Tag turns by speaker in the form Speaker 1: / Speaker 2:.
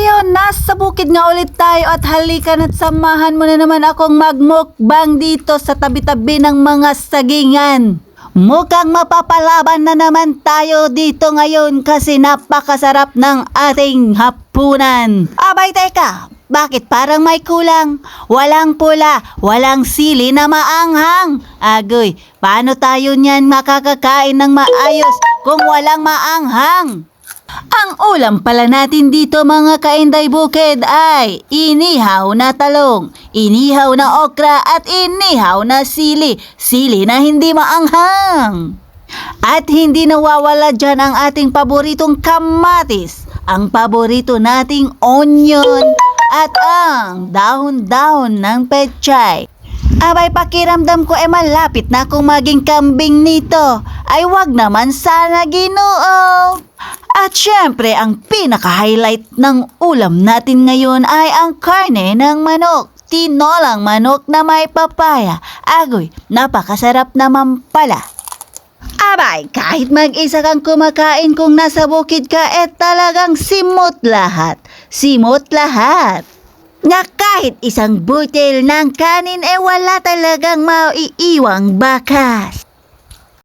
Speaker 1: Ayun, nasa bukid nga ulit tayo at halika na't samahan mo na naman akong magmukbang dito sa tabi-tabi ng mga sagingan. Mukhang mapapalaban na naman tayo dito ngayon kasi napakasarap ng ating hapunan. Abay teka, bakit parang may kulang? Walang pula, walang sili na maanghang. Agoy, paano tayo niyan makakakain ng maayos kung walang maanghang? Ang ulam pala natin dito mga kainday bukid ay inihaw na talong, inihaw na okra at inihaw na sili. Sili na hindi maanghang. At hindi nawawala dyan ang ating paboritong kamatis, ang paborito nating onion at ang dahon-dahon ng pechay. Abay pakiramdam ko malapit na akong maging kambing nito. Ay wag naman sana Ginoo. At syempre, ang pinaka-highlight ng ulam natin ngayon ay ang karne ng manok. Tinolang manok na may papaya. Agoy, napakasarap naman pala. Abay, kahit mag-isa kang kumakain kung nasa bukid ka, talagang simot lahat. Simot lahat. Na kahit isang butil ng kanin wala talagang maiiwang bakas.